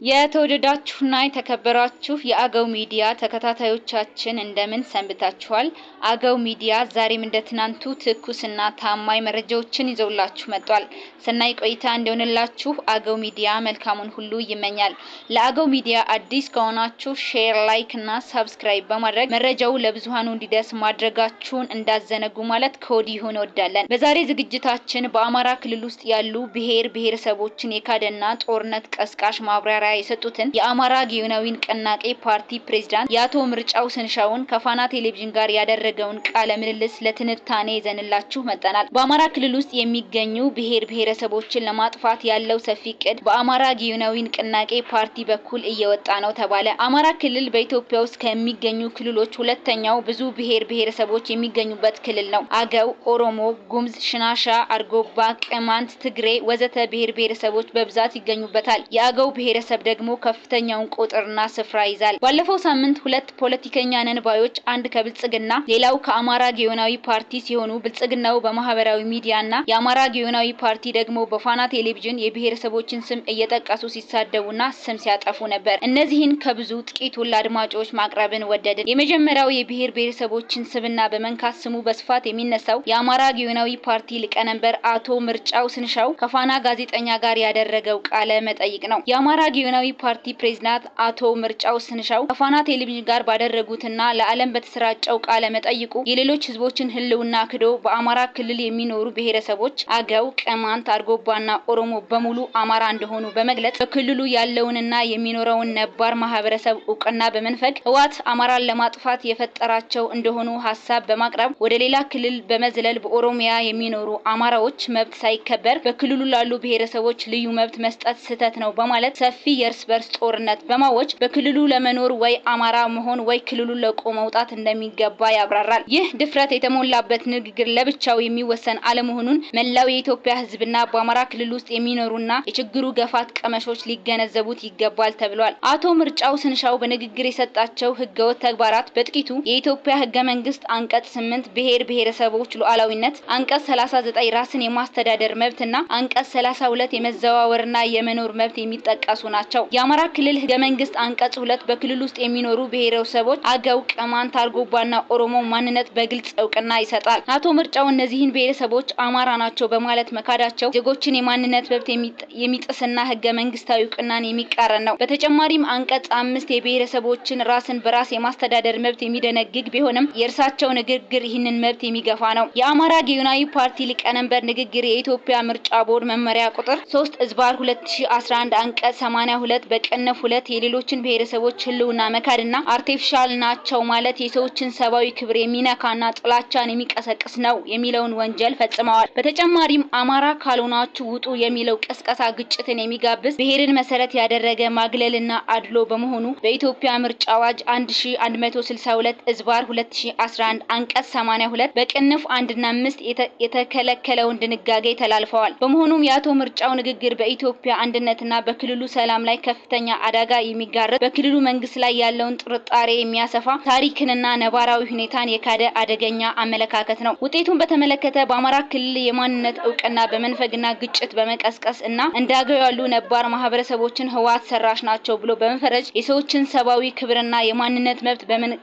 የተወደዳችሁና የተከበራችሁ የአገው ሚዲያ ተከታታዮቻችን እንደምን ሰንብታችኋል? አገው ሚዲያ ዛሬም እንደትናንቱ ትኩስና ታማኝ መረጃዎችን ይዘውላችሁ መጥቷል። ሰናይ ቆይታ እንደሆነላችሁ አገው ሚዲያ መልካሙን ሁሉ ይመኛል። ለአገው ሚዲያ አዲስ ከሆናችሁ ሼር፣ ላይክ እና ሰብስክራይብ በማድረግ መረጃው ለብዙሃኑ እንዲደርስ ማድረጋችሁን እንዳዘነጉ ማለት ከወዲሁ እንወዳለን። በዛሬ ዝግጅታችን በአማራ ክልል ውስጥ ያሉ ብሔረሰቦችን የካደና ጦርነት ቀስቃሽ ማብራሪያ የሰጡትን የአማራ ጊዮናዊ ንቅናቄ ፓርቲ ፕሬዝዳንት የአቶ ምርጫው ስንሻውን ከፋና ቴሌቪዥን ጋር ያደረገውን ቃለ ምልልስ ለትንታኔ ይዘንላችሁ መጥተናል። በአማራ ክልል ውስጥ የሚገኙ ብሔረሰቦችን ለማጥፋት ያለው ሰፊ ዕቅድ በአማራ ጊዮናዊ ንቅናቄ ፓርቲ በኩል እየወጣ ነው ተባለ። አማራ ክልል በኢትዮጵያ ውስጥ ከሚገኙ ክልሎች ሁለተኛው ብዙ ብሔረሰቦች የሚገኙበት ክልል ነው። አገው፣ ኦሮሞ፣ ጉምዝ፣ ሽናሻ፣ አርጎባ፣ ቅማንት፣ ትግሬ ወዘተ ብሔረሰቦች በብዛት ይገኙበታል። የአገው ብሔረሰብ ደግሞ ከፍተኛውን ቁጥርና ስፍራ ይዛል። ባለፈው ሳምንት ሁለት ፖለቲከኛ ነን ባዮች አንድ ከብልጽግና ሌላው ከአማራ ጊዮናዊ ፓርቲ ሲሆኑ ብልጽግናው በማህበራዊ ሚዲያና የአማራ ጊዮናዊ ፓርቲ ደግሞ በፋና ቴሌቪዥን የብሔረሰቦችን ስም እየጠቀሱ ሲሳደቡና ስም ሲያጠፉ ነበር። እነዚህን ከብዙ ጥቂቱን ለአድማጮች ማቅረብን ወደድን። የመጀመሪያው ብሔረሰቦችን ስምና በመንካት ስሙ በስፋት የሚነሳው የአማራ ጊዮናዊ ፓርቲ ሊቀመንበር አቶ ምርጫው ስንሻው ከፋና ጋዜጠኛ ጋር ያደረገው ቃለ መጠይቅ ነው። የአማራ ጊዮናዊ ፓርቲ ፕሬዝዳንት አቶ ምርጫው ስንሻው ከፋና ቴሌቪዥን ጋር ባደረጉትና ለዓለም በተሰራጨው ቃለ መጠይቁ የሌሎች ህዝቦችን ህልውና ክዶ በአማራ ክልል የሚኖሩ ብሔረሰቦች አገው፣ ቅማንት፣ አርጎባና ኦሮሞ በሙሉ አማራ እንደሆኑ በመግለጽ በክልሉ ያለውንና የሚኖረውን ነባር ማህበረሰብ እውቅና በመንፈግ ህወሓት አማራን ለማጥፋት የፈጠራቸው እንደሆኑ ሐሳብ በማቅረብ ወደ ሌላ ክልል በመዝለል በኦሮሚያ የሚኖሩ አማራዎች መብት ሳይከበር በክልሉ ላሉ ብሔረሰቦች ልዩ መብት መስጠት ስህተት ነው በማለት ሰፊ የእርስ በርስ ጦርነት በማወጅ በክልሉ ለመኖር ወይ አማራ መሆን ወይ ክልሉን ለቆ መውጣት እንደሚገባ ያብራራል። ይህ ድፍረት የተሞላበት ንግግር ለብቻው የሚወሰን አለመሆኑን መላው የኢትዮጵያ ህዝብና በአማራ ክልል ውስጥ የሚኖሩና የችግሩ ገፋት ቀመሾች ሊገነዘቡት ይገባል ተብሏል። አቶ ምርጫው ስንሻው በንግግር የሰጣቸው ህገወጥ ተግባራት በጥቂቱ የኢትዮጵያ ህገ መንግስት አንቀጽ 8 ብሔረሰቦች ሉዓላዊነት፣ አንቀጽ 39 ራስን የማስተዳደር መብትና አንቀጽ 32 የመዘዋወርና የመኖር መብት የሚጠቀሱ ናቸው። የአማራ ክልል ህገ መንግስት አንቀጽ 2 በክልል ውስጥ የሚኖሩ ብሔረሰቦች አገው፣ ቅማንት፣ አርጎባና ኦሮሞ ማንነት በግልጽ እውቅና ይሰጣል። አቶ ምርጫው እነዚህን ብሔረሰቦች አማራ ናቸው በማለት መካዳቸው ዜጎችን የማንነት መብት የሚጥስና ህገ መንግስታዊ እውቅናን የሚቃረን ነው። በተጨማሪም አንቀጽ 5 የብሔረሰቦችን ራስን በራስ የማስተዳደር መብት የሚደነግግ ቢሆንም የእርሳቸው ንግግር ይህንን መብት የሚገፋ ነው። የአማራ ጊዮናዊ ፓርቲ ሊቀመንበር ንግግር የኢትዮጵያ ምርጫ ቦርድ መመሪያ ቁጥር 3/2011 አንቀጽ 82 በቅንፍ 2 የሌሎችን ብሔረሰቦች ህልውና መካድና አርቲፊሻል ናቸው ማለት የሰዎችን ሰብአዊ ክብር የሚነካና ጥላቻን የሚቀሰቅስ ነው የሚለውን ወንጀል ፈጽመዋል። በተጨማሪም አማራ ካልሆናችሁ ውጡ የሚለው ቀስቀሳ ግጭትን የሚጋብዝ ብሔርን መሰረት ያደረገ ማግለልና አድሎ በመሆኑ በኢትዮጵያ ምርጫ አዋጅ 1162/2011 አንቀጽ 82 በቅንፍ 1 እና 5 የተከለከለውን ድንጋጌ ተላልፈዋል። በመሆኑም የአቶ ምርጫው ንግግር በኢትዮጵያ አንድነትና በክልሉ ሰላም ላይ ከፍተኛ አደጋ የሚጋርጥ በክልሉ መንግስት ላይ ያለውን ጥርጣሬ የሚያሰፋ ታሪክንና ነባራዊ ሁኔታን የካደ አደገኛ አመለካከት ነው። ውጤቱን በተመለከተ በአማራ ክልል የማንነት እውቅና በመንፈግና ግጭት በመቀስቀስ እና እንዳገው ያሉ ነባር ማህበረሰቦችን ህወሓት ሰራሽ ናቸው ብሎ በመፈረጅ የሰዎችን ሰብአዊ ክብርና የማንነት መብት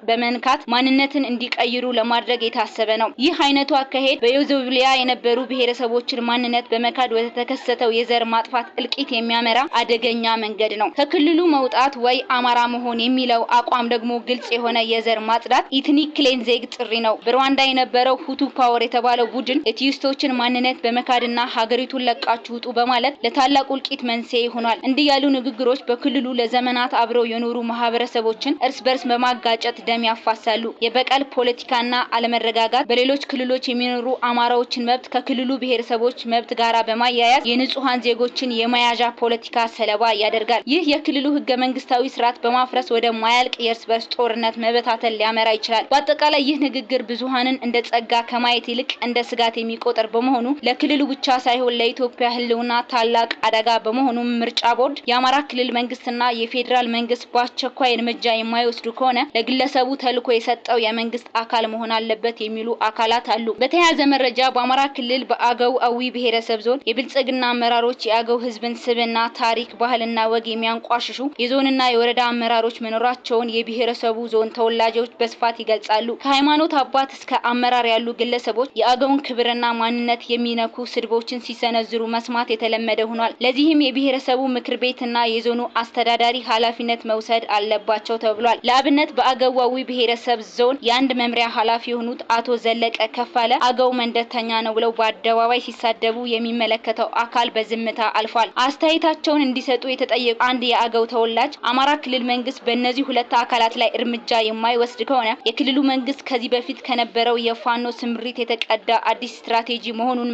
በመንካት ማንነትን እንዲቀይሩ ለማድረግ የታሰበ ነው። ይህ አይነቱ አካሄድ በዮዞብሊያ የነበሩ ብሔረሰቦችን ማንነት በመካድ ወደ ተከሰተው የዘር ማጥፋት እልቂት የሚያመራ አደገኛ መንገድ ነው። ከክልሉ መውጣት ወይ አማራ መሆን የሚለው አቋም ደግሞ ግልጽ የሆነ የዘር ማጽዳት ኢትኒክ ክሌንዚንግ ጥሪ ነው። በሩዋንዳ የነበረው ሁቱ ፓወር የተባለው ቡድን የቲዩስቶችን ማንነት በመካድና ሀገሪቱን ለቃችሁ ውጡ በማለት ለታላቁ እልቂት መንስኤ ሆኗል። እንዲህ ያሉ ንግግሮች በክልሉ ለዘመናት አብረው የኖሩ ማህበረሰቦችን እርስ በርስ በማጋጨት ደም ያፋሳሉ። የበቀል ፖለቲካና አለመረጋጋት በሌሎች ክልሎች የሚኖሩ አማራዎችን መብት ከክልሉ ብሔረሰቦች መብት ጋራ በማያያዝ የንጹሃን ዜጎችን የመያዣ ፖለቲካ ሰለባ ያደርጋል። ይችላል። ይህ የክልሉ ህገ መንግስታዊ ስርዓት በማፍረስ ወደ ማያልቅ የእርስ በርስ ጦርነት መበታተል ሊያመራ ይችላል። በአጠቃላይ ይህ ንግግር ብዙሃንን እንደ ጸጋ ከማየት ይልቅ እንደ ስጋት የሚቆጠር በመሆኑ ለክልሉ ብቻ ሳይሆን ለኢትዮጵያ ህልውና ታላቅ አደጋ በመሆኑ ምርጫ ቦርድ የአማራ ክልል መንግስትና የፌዴራል መንግስት በአስቸኳይ እርምጃ የማይወስዱ ከሆነ ለግለሰቡ ተልዕኮ የሰጠው የመንግስት አካል መሆን አለበት የሚሉ አካላት አሉ። በተያያዘ መረጃ በአማራ ክልል በአገው አዊ ብሔረሰብ ዞን የብልጽግና አመራሮች የአገው ህዝብን ስብዕና፣ ታሪክ፣ ባህልና ወግ የሚያንቋሽሹ የዞንና የወረዳ አመራሮች መኖራቸውን የብሔረሰቡ ዞን ተወላጆች በስፋት ይገልጻሉ። ከሃይማኖት አባት እስከ አመራር ያሉ ግለሰቦች የአገውን ክብርና ማንነት የሚነኩ ስድቦችን ሲሰነዝሩ መስማት የተለመደ ሆኗል። ለዚህም የብሔረሰቡ ምክር ቤትና የዞኑ አስተዳዳሪ ኃላፊነት መውሰድ አለባቸው ተብሏል። ለአብነት በአገው አዊ ብሔረሰብ ዞን የአንድ መምሪያ ኃላፊ የሆኑት አቶ ዘለቀ ከፋለ አገው መንደርተኛ ነው ብለው በአደባባይ ሲሳደቡ የሚመለከተው አካል በዝምታ አልፏል። አስተያየታቸውን እንዲሰጡ የተጠየቁ አንድ የአገው ተወላጅ አማራ ክልል መንግስት በእነዚህ ሁለት አካላት ላይ እርምጃ የማይወስድ ከሆነ የክልሉ መንግስት ከዚህ በፊት ከነበረው የፋኖ ስምሪት የተቀዳ አዲስ ስትራቴጂ መሆኑን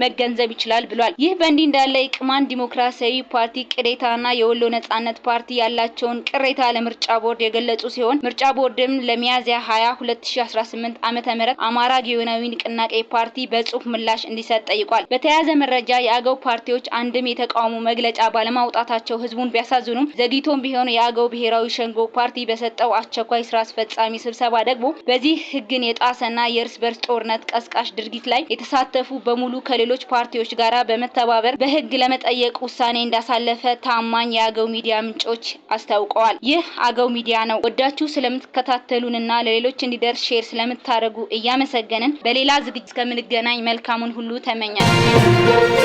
መገንዘብ ይችላል ብሏል። ይህ በእንዲህ እንዳለ የቅማንት ዲሞክራሲያዊ ፓርቲ ቅሬታና የወሎ ነጻነት ፓርቲ ያላቸውን ቅሬታ ለምርጫ ቦርድ የገለጹ ሲሆን ምርጫ ቦርድም ለሚያዝያ 20 2018 ዓ.ም አማራ ጊዮናዊ ንቅናቄ ፓርቲ በጽሁፍ ምላሽ እንዲሰጥ ጠይቋል። በተያያዘ መረጃ የአገው ፓርቲዎች አንድም የተቃውሞ መግለጫ ባለማውጣታቸው ህዝቡን ቢያሳዝኑም ዘግይቶም ቢሆን የአገው ብሔራዊ ሸንጎ ፓርቲ በሰጠው አስቸኳይ ስራ አስፈጻሚ ስብሰባ ደግሞ በዚህ ህግን የጣሰና የእርስ በርስ ጦርነት ቀስቃሽ ድርጊት ላይ የተሳተፉ በሙሉ ከሌሎች ፓርቲዎች ጋር በመተባበር በህግ ለመጠየቅ ውሳኔ እንዳሳለፈ ታማኝ የአገው ሚዲያ ምንጮች አስታውቀዋል። ይህ አገው ሚዲያ ነው። ወዳችሁ ስለምትከታተሉንና ለሌሎች እንዲደርስ ሼር ስለምታደርጉ እያመሰገንን በሌላ ዝግጅት እስከምንገናኝ መልካሙን ሁሉ ተመኛለሁ።